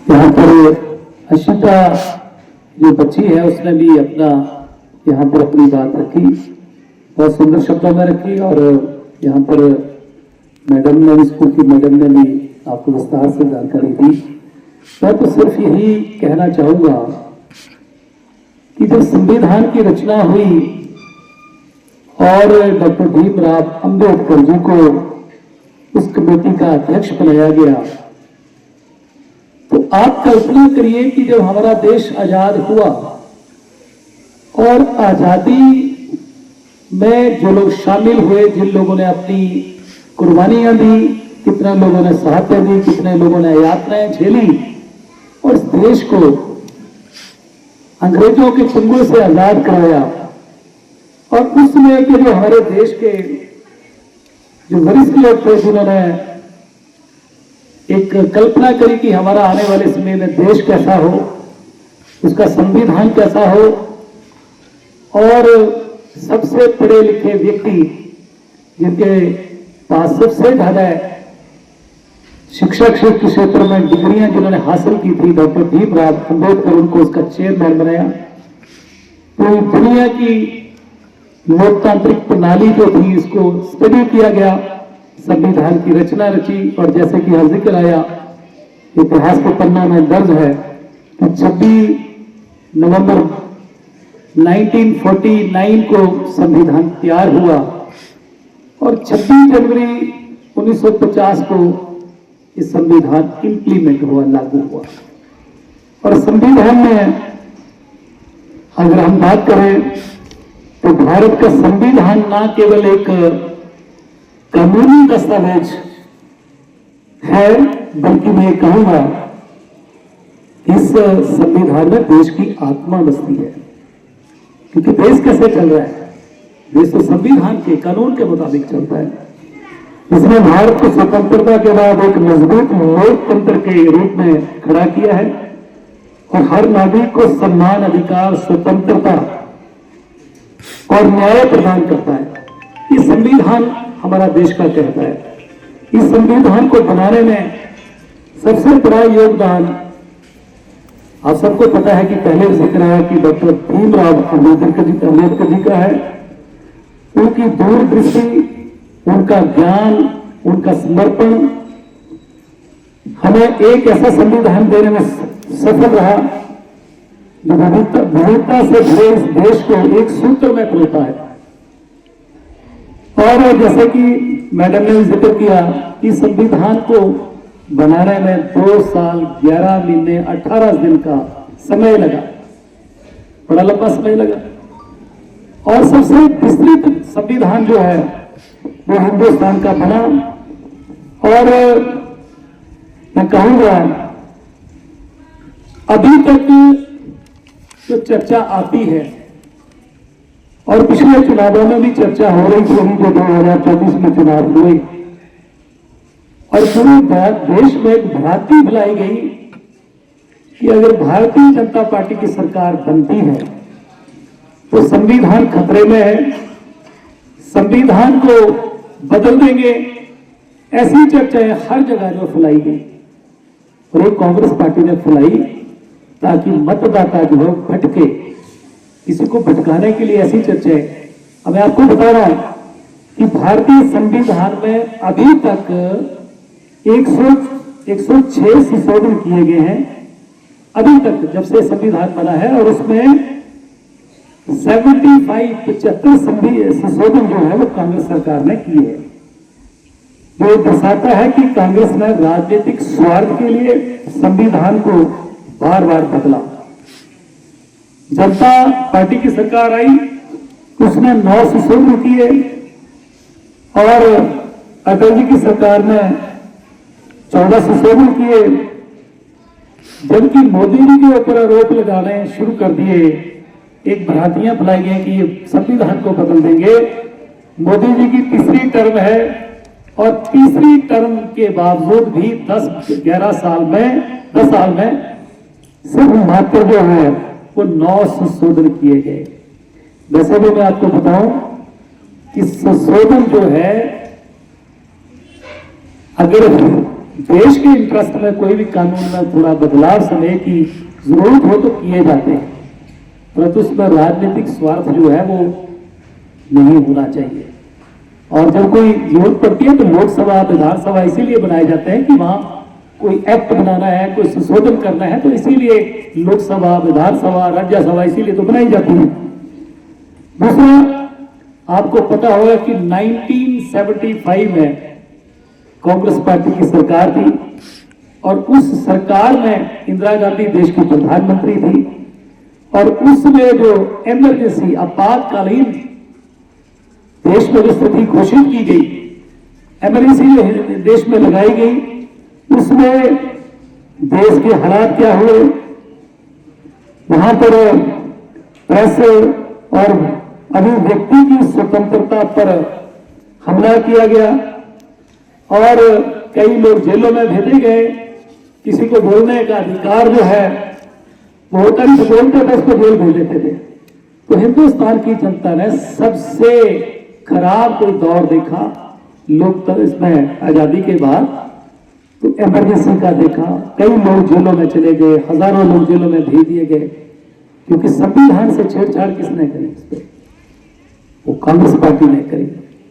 यहाँ पर अशिता जो बच्ची है उसने भी अपना यहाँ पर अपनी बात रखी, बहुत सुंदर शब्दों में रखी। और यहाँ पर मैडम ने, स्कूल की मैडम ने भी आपको विस्तार से जानकारी दी। मैं तो सिर्फ यही कहना चाहूंगा कि जब संविधान की रचना हुई और डॉक्टर भीमराव अंबेडकर जी को उस कमेटी का अध्यक्ष बनाया गया, तो आप कल्पना करिए कि जब हमारा देश आजाद हुआ और आजादी में जो लोग शामिल हुए, जिन लोगों ने अपनी कुर्बानियां दी, कितने लोगों ने शहादतें दी, कितने लोगों ने यातनाएं झेली और इस देश को अंग्रेजों के चंगुल से आजाद कराया। और उस समय के जो हमारे देश के जो वरिष्ठ लोग थे, जिन्होंने एक कल्पना करी कि हमारा आने वाले समय में देश कैसा हो, उसका संविधान कैसा हो, और सबसे पढ़े लिखे व्यक्ति जिनके पास सबसे ज्यादा शिक्षा के क्षेत्र में डिग्रियां जिन्होंने हासिल की थी, डॉक्टर भीमराव अंबेडकर, उनको उसका चेयरमैन बनाया। तो दुनिया की लोकतांत्रिक प्रणाली जो थी, इसको स्टडी किया गया, संविधान की रचना रची। और जैसे कि हर जिक्र आया, इतिहास के पन्नों में दर्ज है कि 26 नवंबर 1949 को संविधान तैयार हुआ और 26 जनवरी 1950 को ये संविधान इंप्लीमेंट हुआ, लागू हुआ। और संविधान में अगर हम बात करें तो भारत का संविधान ना केवल एक कानूनी दस्तावेज है, बल्कि मैं कहूंगा इस संविधान में देश की आत्मा बसती है। क्योंकि देश कैसे चल रहा है? देश तो संविधान के कानून के मुताबिक चलता है। इसने भारत को स्वतंत्रता के बाद एक मजबूत लोकतंत्र के रूप में खड़ा किया है और हर नागरिक को सम्मान, अधिकार, स्वतंत्रता और न्याय प्रदान करता है। ये संविधान हमारा देश का कहता है। इस संविधान को बनाने में सबसे बड़ा योगदान आप सबको पता है कि पहले जिक्र आया कि डॉक्टर भीमराव अंबेडकर जी का है। उनकी दूरदृष्टि, उनका ज्ञान, उनका समर्पण हमें एक ऐसा संविधान देने में सफल रहा जो विविधता से भरे इस देश को एक सूत्र में पिरोता है। और जैसे कि मैडम ने जिक्र किया कि संविधान को बनाने में 2 साल 11 महीने 18 दिन का समय लगा, बड़ा लंबा समय लगा। और सबसे विस्तृत संविधान जो है वो हिंदुस्तान का बना। और मैं कहूंगा अभी तक जो चर्चा आती है और पिछले चुनावों में भी चर्चा हो रही थी, जो 2024 में चुनाव हुए, और पूरे देश में एक भ्रांति फैलाई गई कि अगर भारतीय जनता पार्टी की सरकार बनती है तो संविधान खतरे में है, संविधान को बदल देंगे। ऐसी चर्चाएं हर जगह जो फैलाई गई और एक कांग्रेस पार्टी ने फैलाई ताकि मतदाता जो है भटके, किसी को भटकाने के लिए ऐसी चर्चाएं। अब मैं आपको बता रहा हूं कि भारतीय संविधान में अभी तक 106 संशोधन किए गए हैं अभी तक, जब से संविधान बना है। और उसमें 75 संशोधन जो है वो कांग्रेस सरकार ने किए हैं, जो दर्शाता है कि कांग्रेस ने राजनीतिक स्वार्थ के लिए संविधान को बार बार बदला। जनता पार्टी की सरकार आई, उसने 9 संशोधन किए और अटल जी की सरकार ने 14 संशोधन किए। जबकि मोदी जी के ऊपर आरोप लगाने शुरू कर दिए, एक भ्रांतियां फैलाई गई कि ये संविधान को बदल देंगे। मोदी जी की तीसरी टर्म है और तीसरी टर्म के बावजूद भी 10 साल में सिर्फ मात्र जो है वो 9 संशोधन किए गए। वैसे भी मैं आपको बताऊं कि संशोधन जो है, अगर देश के इंटरेस्ट में कोई भी कानून में थोड़ा बदलाव समय की जरूरत हो तो किए जाते हैं, परंतु उसमें राजनीतिक स्वार्थ जो है वो नहीं होना चाहिए। और जब कोई जरूरत पड़ती है तो लोकसभा विधानसभा इसीलिए बनाए जाते हैं कि वहां कोई एक्ट बनाना है, कोई संशोधन करना है, तो इसीलिए लोकसभा विधानसभा राज्यसभा इसीलिए तो बनाई जाती है। दूसरा, आपको पता होगा कि 1975 में कांग्रेस पार्टी की सरकार थी और उस सरकार में इंदिरा गांधी देश की प्रधानमंत्री थी और उसमें जो इमरजेंसी आपातकालीन देश में जो स्थिति घोषित की गई, इमरजेंसी देश में लगाई गई, उसमें देश के हालात क्या हुए, वहां पर प्रेस और अभिव्यक्ति की स्वतंत्रता पर हमला किया गया और कई लोग जेलों में भेजे गए। किसी को बोलने का अधिकार जो है वो होता नहीं, तो बोलते थे उसको जेल भेज देते थे। तो हिंदुस्तान की जनता ने सबसे खराब कोई दौर देखा लोकतंत्र इसमें आजादी के बाद, तो इमरजेंसी का देखा। कई लोग जेलों में चले गए, हजारों लोग जेलों में भेज दिए गए, क्योंकि संविधान से छेड़छाड़ किसने करी? इस पे वो कांग्रेस पार्टी ने करी।